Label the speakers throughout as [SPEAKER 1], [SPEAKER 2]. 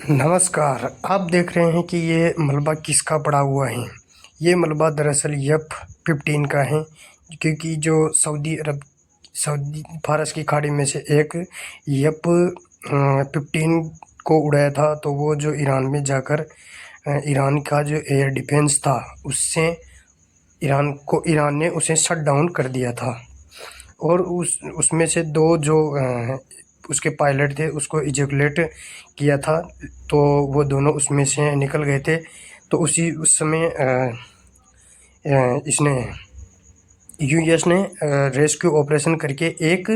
[SPEAKER 1] नमस्कार। आप देख रहे हैं कि ये मलबा किसका पड़ा हुआ है। ये मलबा दरअसल F-15 का है, क्योंकि जो सऊदी फारस की खाड़ी में से एक F-15 को उड़ाया था, तो वो जो ईरान में जाकर ईरान का जो एयर डिफेंस था, उससे ईरान ने उसे शट डाउन कर दिया था। और उसमें से दो जो उसके पायलट थे, उसको इजैकुलेट किया था, तो वो दोनों उसमें से निकल गए थे। तो उस समय इसने यूएस ने रेस्क्यू ऑपरेशन करके एक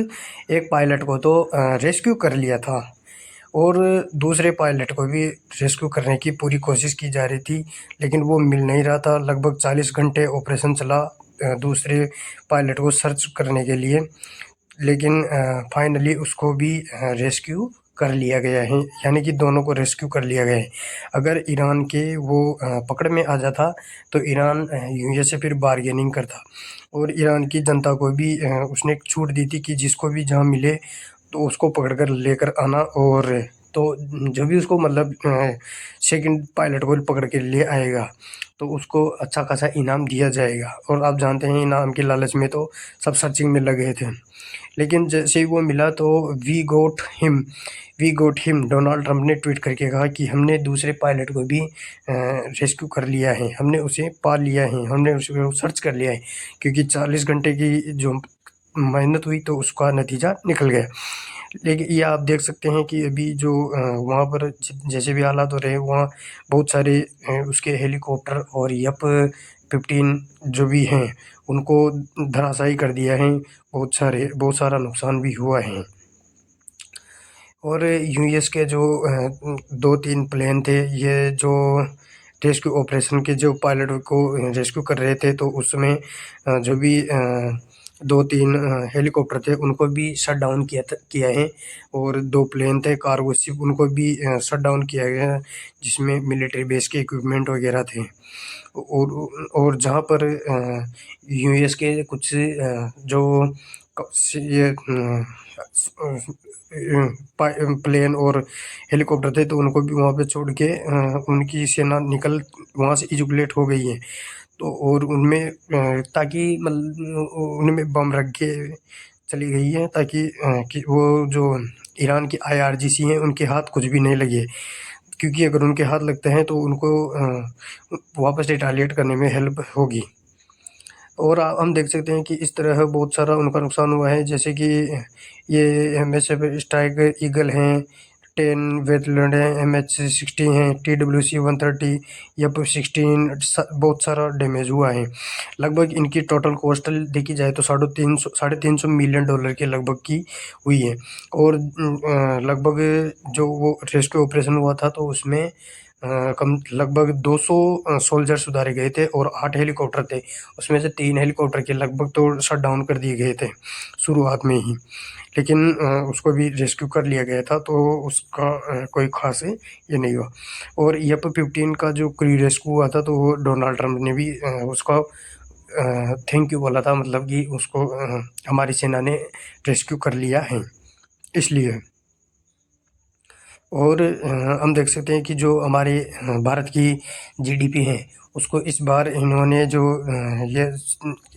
[SPEAKER 1] पायलट को तो रेस्क्यू कर लिया था, और दूसरे पायलट को भी रेस्क्यू करने की पूरी कोशिश की जा रही थी, लेकिन वो मिल नहीं रहा था। लगभग 40 घंटे ऑपरेशन चला दूसरे पायलट को सर्च करने के लिए, लेकिन फाइनली उसको भी रेस्क्यू कर लिया गया है, यानी कि दोनों को रेस्क्यू कर लिया गया है। अगर ईरान के वो पकड़ में आ जाता, तो ईरान यूएस से फिर बार्गेनिंग करता, और ईरान की जनता को भी उसने एक छूट दी थी कि जिसको भी जहाँ मिले तो उसको पकड़ कर लेकर आना, और तो जो भी उसको मतलब सेकंड पायलट को पकड़ के ले आएगा तो उसको अच्छा खासा इनाम दिया जाएगा। और आप जानते हैं, इनाम के लालच में तो सब सर्चिंग में लगे थे, लेकिन जैसे ही वो मिला तो we got him Donald Trump ने ट्वीट करके कहा कि हमने दूसरे पायलट को भी रेस्क्यू कर लिया है, हमने उसे पा लिया है, हमने उसे सर्च कर लिया है, क्योंकि 40 घंटे की जो मेहनत हुई तो उसका नतीजा निकल गया। लेकिन ये आप देख सकते हैं कि अभी जो वहाँ पर जैसे भी हालात हो रहे हैं, वहाँ बहुत सारे उसके हेलीकॉप्टर और F-15 जो भी हैं, उनको धराशायी कर दिया है। बहुत सारा नुकसान भी हुआ है। और यूएस के जो 2-3 प्लेन थे, ये जो रेस्क्यू ऑपरेशन के जो पायलट को रेस्क्यू कर रहे थे, तो उसमें जो भी 2-3 हेलीकॉप्टर थे, उनको भी शट डाउन किया है। और 2 प्लेन थे कार्गो शिप, उनको भी शट डाउन किया गया है, जिसमें मिलिट्री बेस के इक्विपमेंट वगैरह थे। और जहाँ पर यूएस के कुछ जो ये प्लेन और हेलीकॉप्टर थे, तो उनको भी वहाँ पे छोड़ के उनकी सेना वहाँ से इजैकुलेट हो गई है। तो और उनमें ताकि उनमें बम रख के चली गई है, ताकि कि वो जो ईरान की IRGC हैं, उनके हाथ कुछ भी नहीं लगे, क्योंकि अगर उनके हाथ लगते हैं तो उनको वापस रिटालिएट करने में हेल्प होगी। और हम देख सकते हैं कि इस तरह बहुत सारा उनका नुकसान हुआ है, जैसे कि ये MSF स्ट्राइक ईगल हैं, 10 वेटलैंड हैं, MH-60 हैं, TWC-130, F-16, बहुत सारा डैमेज हुआ है। लगभग इनकी टोटल कॉस्ट देखी जाए तो $350 मिलियन के लगभग की हुई है। और लगभग जो वो रेस्क्यू ऑपरेशन हुआ था, तो उसमें लगभग 200 सोल्जर्स उतारे गए थे, और 8 हेलीकॉप्टर थे। उसमें से 3 हेलीकॉप्टर के लगभग तो शट डाउन कर दिए गए थे शुरुआत में ही, लेकिन उसको भी रेस्क्यू कर लिया गया था, तो उसका कोई ख़ास ये नहीं हुआ। और F-15 का जो क्रू रेस्क्यू हुआ था, तो वो डोनाल्ड ट्रंप ने भी उसका थैंक यू बोला था, मतलब कि उसको हमारी सेना ने रेस्क्यू कर लिया है, इसलिए। और हम देख सकते हैं कि जो हमारे भारत की GDP है, उसको इस बार इन्होंने जो ये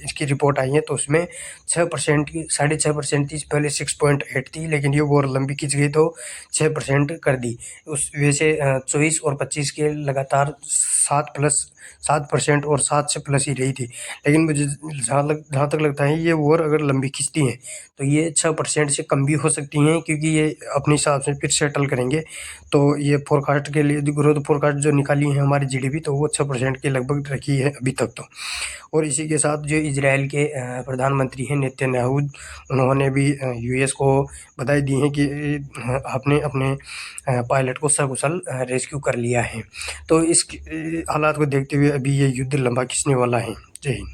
[SPEAKER 1] इसकी रिपोर्ट आई है, तो उसमें 6% की 6.5% थी, पहले 6.8 थी, लेकिन ये और लंबी खिंच गई तो 6% कर दी। उस वैसे 24 और 25 के लगातार 7% और 7 से प्लस ही रही थी, लेकिन मुझे जहाँ तक लगता है, ये और अगर लंबी खिंचती हैं तो ये 6% से कम भी हो सकती हैं, क्योंकि ये अपने हिसाब से फिर सेटल करेंगे। तो ये फोरकास्ट के लिए ग्रोथ फोरकास्ट जो निकाली है हमारी GDP, तो वो 6% के लगभग रखी है अभी तक तो। और इसी के साथ जो इजराइल के प्रधानमंत्री हैं नेतन्याहू, उन्होंने भी यूएस को बधाई दी है कि आपने अपने पायलट को सकुशल रेस्क्यू कर लिया है। तो इस हालात को देखते हुए अभी ये युद्ध लंबा खिंचने वाला है। जय हिंद।